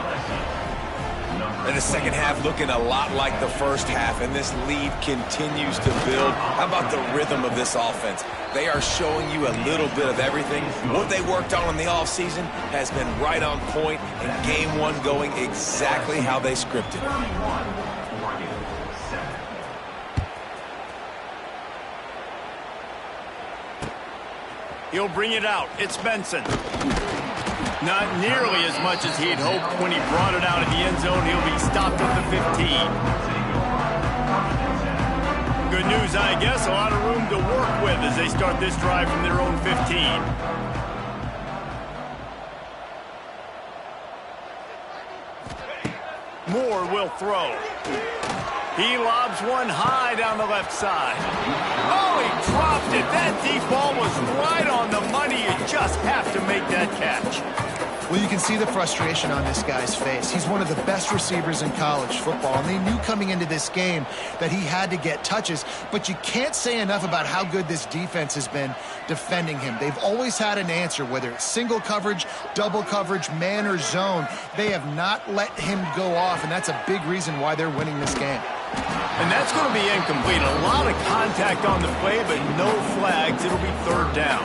[SPEAKER 2] And the second half looking a lot like the first half, and this lead continues to build. How about the rhythm of this offense? They are showing you a little bit of everything. What they worked on in the offseason has been right on point, and game 1 going exactly how they scripted.
[SPEAKER 1] He'll bring it out. It's Benson. Not nearly as much as he'd hoped when he brought it out in the end zone. He'll be stopped at the 15. Good news, I guess. A lot of room to work with as they start this drive from their own 15. Moore will throw. He lobs one high down the left side. Oh, he dropped it. That deep ball was right on the money. You just have to make that catch.
[SPEAKER 3] Well, you can see the frustration on this guy's face. He's one of the best receivers in college football, and they knew coming into this game that he had to get touches, but you can't say enough about how good this defense has been defending him. They've always had an answer, whether it's single coverage, double coverage, man or zone. They have not let him go off, and that's a big reason why they're winning this game.
[SPEAKER 1] And that's going to be incomplete. A lot of contact on the play, but no flags. It'll be 3rd down.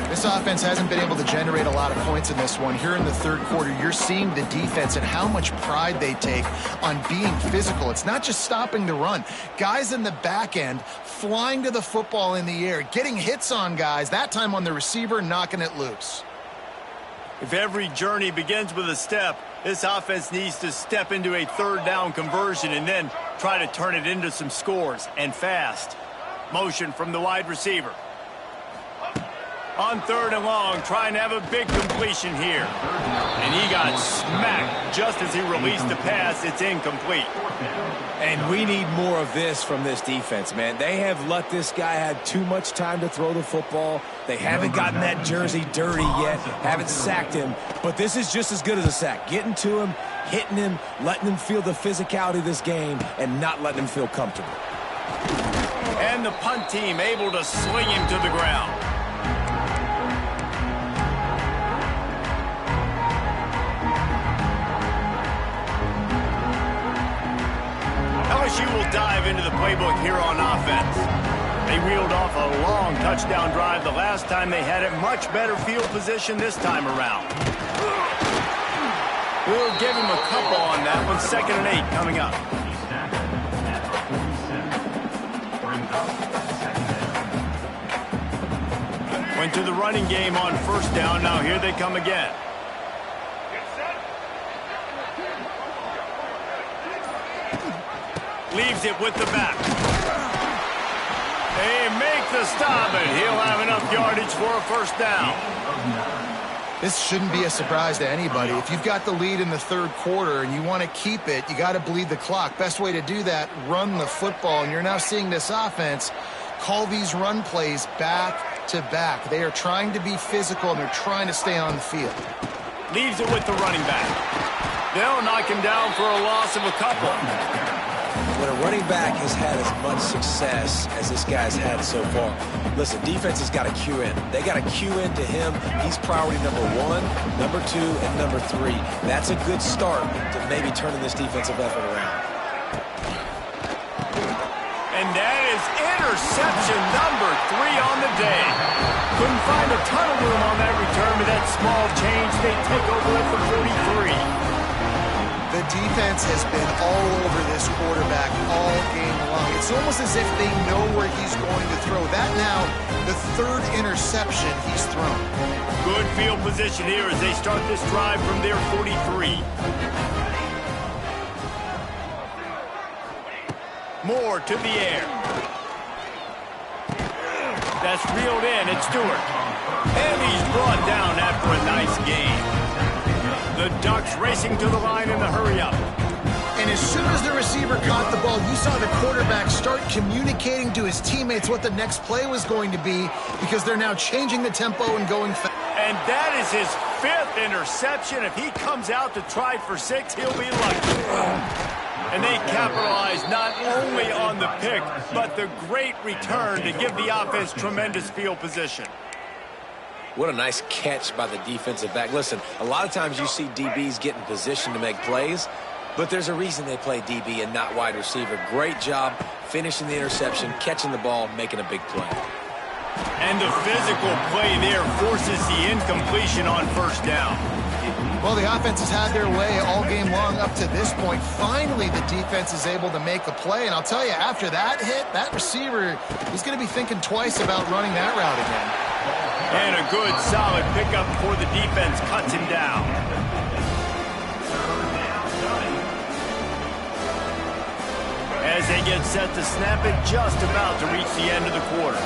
[SPEAKER 3] This offense hasn't been able to generate a lot of points in this one. Here in the 3rd quarter, you're seeing the defense and how much pride they take on being physical. It's not just stopping the run. Guys in the back end flying to the football in the air, getting hits on guys, that time on the receiver, knocking it loose.
[SPEAKER 1] If every journey begins with a step, this offense needs to step into a 3rd down conversion and then try to turn it into some scores, and fast. Motion from the wide receiver. On 3rd and long, trying to have a big completion here. And he got smacked just as he released the pass. It's incomplete.
[SPEAKER 2] And we need more of this from this defense, man. They have let this guy have too much time to throw the football. They haven't gotten that jersey dirty yet, haven't sacked him. But this is just as good as a sack. Getting to him, hitting him, letting him feel the physicality of this game, and not letting him feel comfortable.
[SPEAKER 1] And the punt team able to sling him to the ground. LSU will dive into the playbook here on offense. They reeled off a long touchdown drive the last time they had it. Much better field position this time around. We'll give him a couple on that one. 2nd and 8 coming up. Went to the running game on 1st down. Now here they come again. Leaves it with the back. They make the stop, and he'll have enough yardage for a 1st down.
[SPEAKER 3] This shouldn't be a surprise to anybody. If you've got the lead in the 3rd quarter and you want to keep it, you got to bleed the clock. Best way to do that, run the football. And you're now seeing this offense call these run plays back to back. They are trying to be physical, and they're trying to stay on the field.
[SPEAKER 1] Leaves it with the running back. They'll knock him down for a loss of a couple.
[SPEAKER 2] When a running back has had as much success as this guy's had so far, listen, defense has got to cue in. They got to cue in to him. He's priority number 1, number 2, and number 3. That's a good start to maybe turning this defensive effort around.
[SPEAKER 1] And that is interception number 3 on the day. Couldn't find a ton of room on that return, but that small change, they take over at the 43.
[SPEAKER 3] The defense has been all over this quarterback all game long. It's almost as if they know where he's going to throw. That now, the 3rd interception he's thrown.
[SPEAKER 1] Good field position here as they start this drive from their 43. More to the air. That's reeled in. It's Stewart. And he's brought down after a nice game. The Ducks racing to the line in the hurry-up.
[SPEAKER 3] And as soon as the receiver caught the ball, you saw the quarterback start communicating to his teammates what the next play was going to be, because they're now changing the tempo and going fast.
[SPEAKER 1] And that is his 5th interception. If he comes out to try for 6, he'll be lucky. And they capitalize not only on the pick, but the great return to give the offense tremendous field position.
[SPEAKER 2] What a nice catch by the defensive back. Listen, a lot of times you see DBs get in position to make plays, but there's a reason they play DB and not wide receiver. Great job finishing the interception, catching the ball, making a big play.
[SPEAKER 1] And the physical play there forces the incompletion on 1st down.
[SPEAKER 3] Well, the offense has had their way all game long up to this point. Finally, the defense is able to make a play. And I'll tell you, after that hit, that receiver is going to be thinking twice about running that route again.
[SPEAKER 1] And a good, solid pickup before the defense cuts him down. As they get set to snap it, just about to reach the end of the quarter.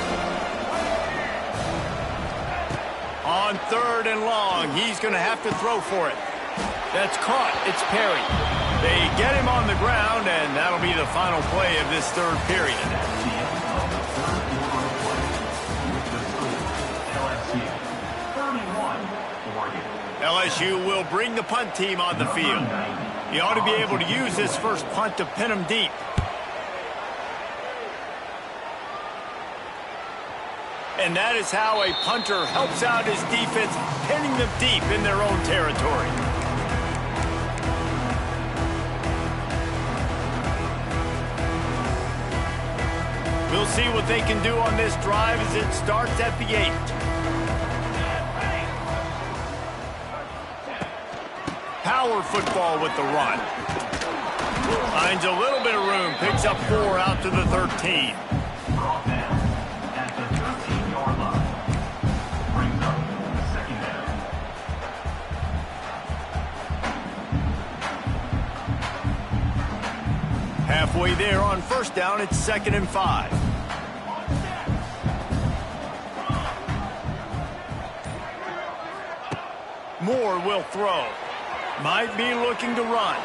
[SPEAKER 1] On 3rd and long, he's going to have to throw for it. That's caught. It's Perry. They get him on the ground, and that'll be the final play of this 3rd period. LSU will bring the punt team on the field. He ought to be able to use this 1st punt to pin him deep. And that is how a punter helps out his defense, pinning them deep in their own territory. We'll see what they can do on this drive as it starts at the 8. Power football with the run. Finds a little bit of room, picks up 4 out to the 13. Halfway there on 1st down, it's 2nd and 5. Moore will throw. Might be looking to run.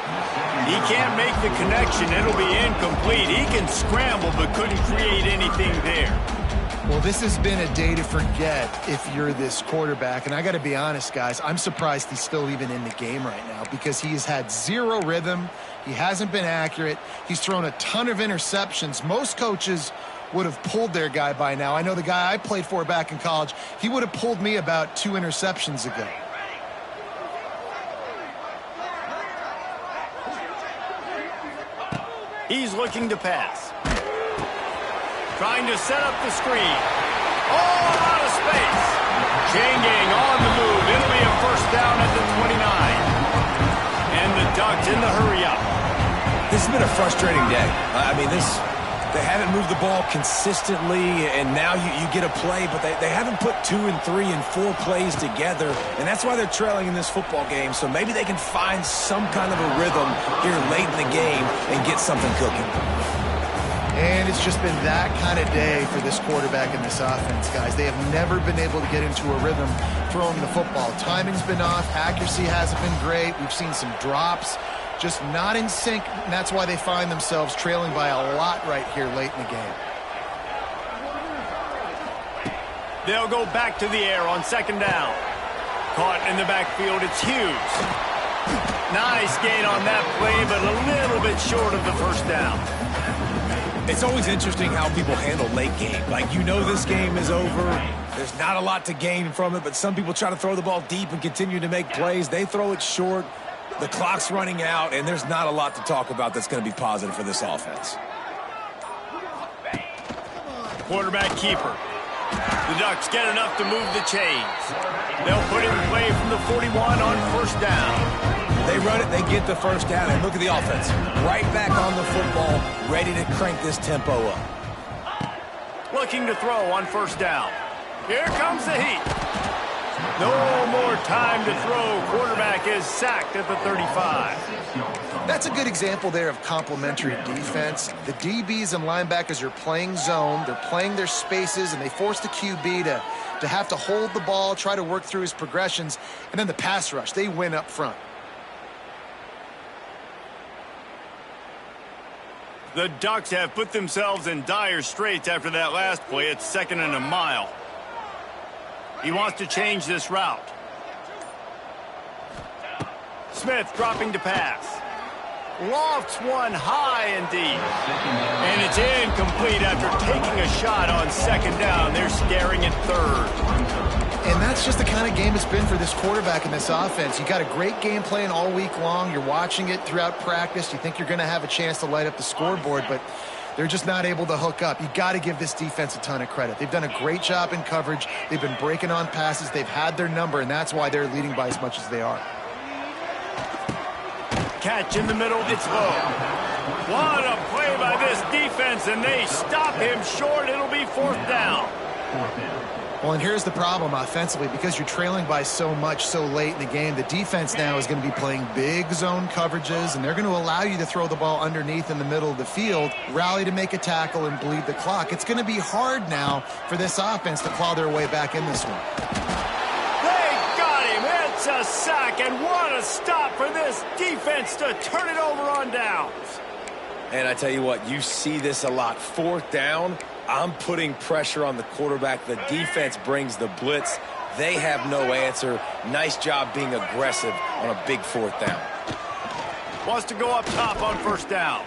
[SPEAKER 1] He can't make the connection. It'll be incomplete. He can scramble but couldn't create anything there.
[SPEAKER 3] Well, this has been a day to forget if you're this quarterback. And I got to be honest, guys, I'm surprised he's still even in the game right now because he has had zero rhythm. He hasn't been accurate. He's thrown a ton of interceptions. Most coaches would have pulled their guy by now. I know the guy I played for back in college, he would have pulled me about 2 interceptions ago.
[SPEAKER 1] He's looking to pass. Trying to set up the screen. All out of space. Chain gang on the move. It'll be a first down at the 29. And the Ducks in the hurry up.
[SPEAKER 2] This has been a frustrating day. I mean, they haven't moved the ball consistently, and now you get a play, but they haven't put 2 and 3 and 4 plays together, and that's why they're trailing in this football game. So maybe they can find some kind of a rhythm here late in the game and get something cooking.
[SPEAKER 3] And it's just been that kind of day for this quarterback and this offense, guys. They have never been able to get into a rhythm throwing the football. Timing's been off. Accuracy hasn't been great. We've seen some drops. Just not in sync, and that's why they find themselves trailing by a lot right here late in the game.
[SPEAKER 1] They'll go back to the air on second down. Caught in the backfield, it's Hughes. Nice gain on that play, but a little bit short of the first down.
[SPEAKER 2] It's always interesting how people handle late game. Like, you know this game is over. There's not a lot to gain from it, but some people try to throw the ball deep and continue to make plays. They throw it short. The clock's running out, and there's not a lot to talk about that's going to be positive for this offense.
[SPEAKER 1] Quarterback keeper. The Ducks get enough to move the chains. They'll put in play from the 41 on first down.
[SPEAKER 2] They run it, they get the first down, and look at the offense. Right back on the football, ready to crank this tempo up.
[SPEAKER 1] Looking to throw on first down. Here comes the heat. No more time to throw. Quarterback is sacked at the 35.
[SPEAKER 3] That's a good example there of complementary defense. The DBs and linebackers are playing zone. They're playing their spaces, and they force the QB to have to hold the ball, try to work through his progressions, and then the pass rush. They win up front.
[SPEAKER 1] The Ducks have put themselves in dire straits after that last play. It's 2nd and a mile. He wants to change this route. Smith dropping to pass. Lofts one high and deep. And it's incomplete after taking a shot on second down. They're scaring at third.
[SPEAKER 3] And that's just the kind of game it's been for this quarterback and this offense. You got a great game plan all week long. You're watching it throughout practice. You think you're going to have a chance to light up the scoreboard, but they're just not able to hook up. You got to give this defense a ton of credit. They've done a great job in coverage. They've been breaking on passes. They've had their number, and that's why they're leading by as much as they are.
[SPEAKER 1] Catch in the middle, it's low. What a play by this defense, and they stop him short. It'll be 4th down.
[SPEAKER 3] Well, and here's the problem offensively. Because you're trailing by so much so late in the game, the defense now is going to be playing big zone coverages, and they're going to allow you to throw the ball underneath in the middle of the field, rally to make a tackle, and bleed the clock. It's going to be hard now for this offense to claw their way back in this one.
[SPEAKER 1] They got him. It's a sack, and what a stop for this defense to turn it over on downs.
[SPEAKER 2] And I tell you what, you see this a lot. 4th down, I'm putting pressure on the quarterback. The defense brings the blitz. They have no answer. Nice job being aggressive on a big 4th down.
[SPEAKER 1] Wants to go up top on first down.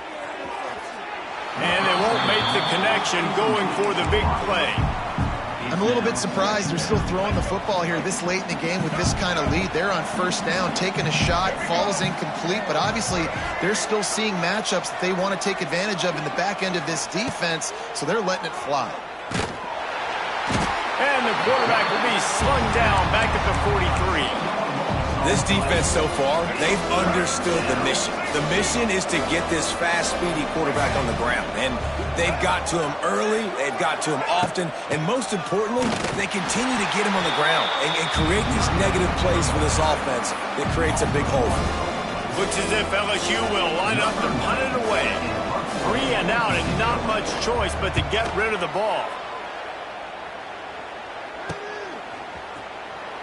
[SPEAKER 1] And they won't make the connection going for the big play.
[SPEAKER 3] I'm a little bit surprised they're still throwing the football here this late in the game with this kind of lead. They're on first down, taking a shot, falls incomplete, but obviously they're still seeing matchups that they want to take advantage of in the back end of this defense, so they're letting it fly.
[SPEAKER 1] And the quarterback will be slung down back at the 43.
[SPEAKER 2] This defense so far, they've understood the mission. The mission is to get this fast, speedy quarterback on the ground. And they've got to him early, they've got to him often, and most importantly, they continue to get him on the ground and create these negative plays for this offense that creates a big hole.
[SPEAKER 1] Looks as if LSU will line up to punt it away. 3 and out and not much choice but to get rid of the ball.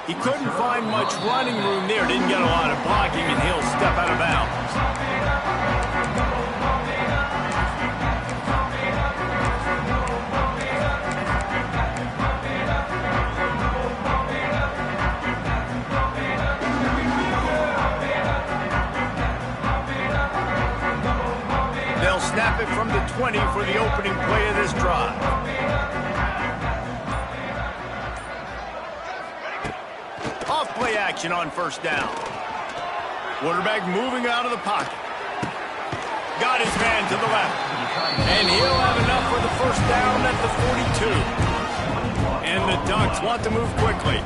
[SPEAKER 1] He couldn't find much running room there. Didn't get a lot of blocking, and he'll step out of bounds. They'll snap it from the 20 for the opening play of this drive. Off play action on first down. Quarterback moving out of the pocket. Got his man to the left. And he'll have enough for the first down at the 42. And the Ducks want to move quickly.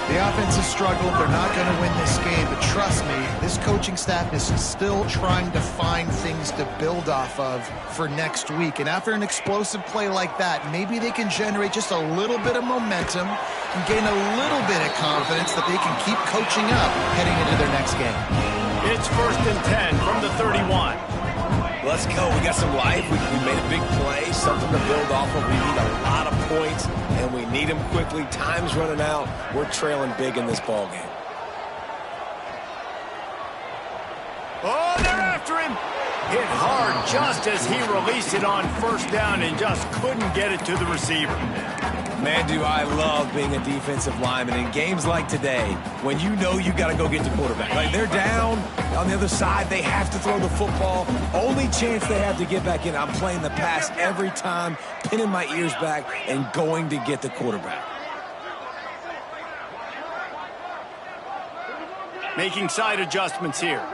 [SPEAKER 3] The offense has struggled. They're not going to win this game, but trust me, this coaching staff is still trying to find things to build off of for next week. And after an explosive play like that, maybe they can generate just a little bit of momentum and gain a little bit of confidence that they can keep coaching up heading into their next game.
[SPEAKER 1] It's 1st and 10 from the 31.
[SPEAKER 2] Let's go. We got some life. We made a big play, something to build off of. We need a lot of points, and we need them quickly. Time's running out. We're trailing big in this ball game.
[SPEAKER 1] Oh, they're after him. Hit hard just as he released it on first down and just couldn't get it to the receiver.
[SPEAKER 2] Man, do I love being a defensive lineman in games like today when you know you got to go get the quarterback. Like, they're down on the other side. They have to throw the football. Only chance they have to get back in. I'm playing the pass every time, pinning my ears back and going to get the quarterback.
[SPEAKER 1] Making side adjustments here.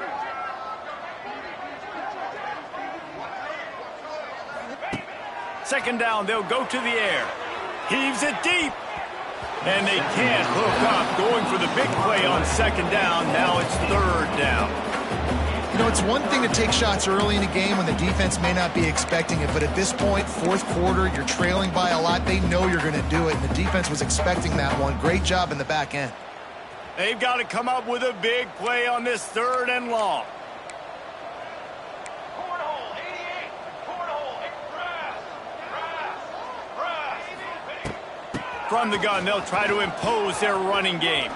[SPEAKER 1] Second down, they'll go to the air. Heaves it deep. And they can't hook up. Going for the big play on second down. Now it's third down.
[SPEAKER 3] You know, it's one thing to take shots early in a game when the defense may not be expecting it, but at this point, fourth quarter, you're trailing by a lot. They know you're going to do it, and the defense was expecting that one. Great job in the back end.
[SPEAKER 1] They've got to come up with a big play on this 3rd and long. From the gun, they'll try to impose their running game.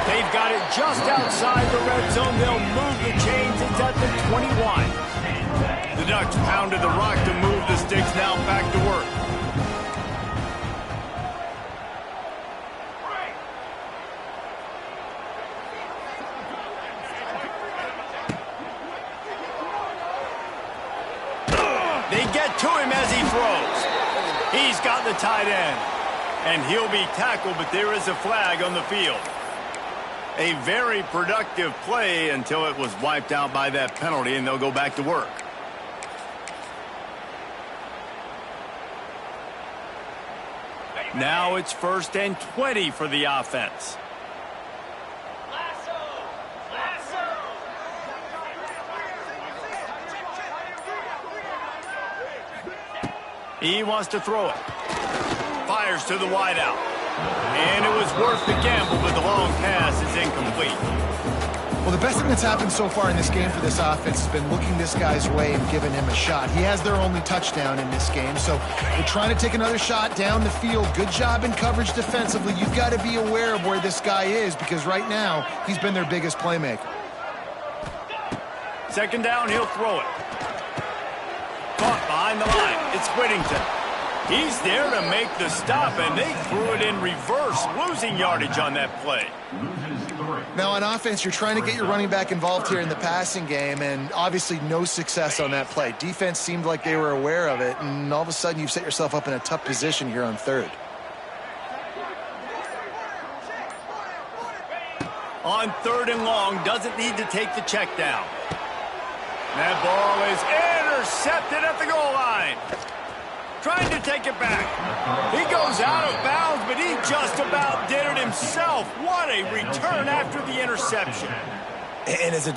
[SPEAKER 1] They've got it just outside the red zone. They'll move the chains. It's at the 21. The Ducks pounded the rock to move the sticks. Now back to work. They get to him as he throws. He's got the tight end. And he'll be tackled, but there is a flag on the field. A very productive play until it was wiped out by that penalty, and they'll go back to work. Now it's 1st and 20 for the offense. He wants to throw it. Fires to the wideout. And it was worth the gamble, but the long pass is incomplete.
[SPEAKER 3] Well, the best thing that's happened so far in this game for this offense has been looking this guy's way and giving him a shot. He has their only touchdown in this game, so they're trying to take another shot down the field. Good job in coverage defensively. You've got to be aware of where this guy is because right now he's been their biggest playmaker.
[SPEAKER 1] Second down, he'll throw it. Caught behind the line. It's Whittington. He's there to make the stop, and they threw it in reverse, losing yardage on that play.
[SPEAKER 3] Now, on offense, you're trying to get your running back involved here in the passing game, and obviously no success on that play. Defense seemed like they were aware of it, and all of a sudden you've set yourself up in a tough position here on 3rd.
[SPEAKER 1] On 3rd and long, doesn't need to take the check down. That ball is intercepted at the goal line. Trying to take it back. He goes out of bounds, but he just about did it himself. What a return after the interception.
[SPEAKER 2] And as a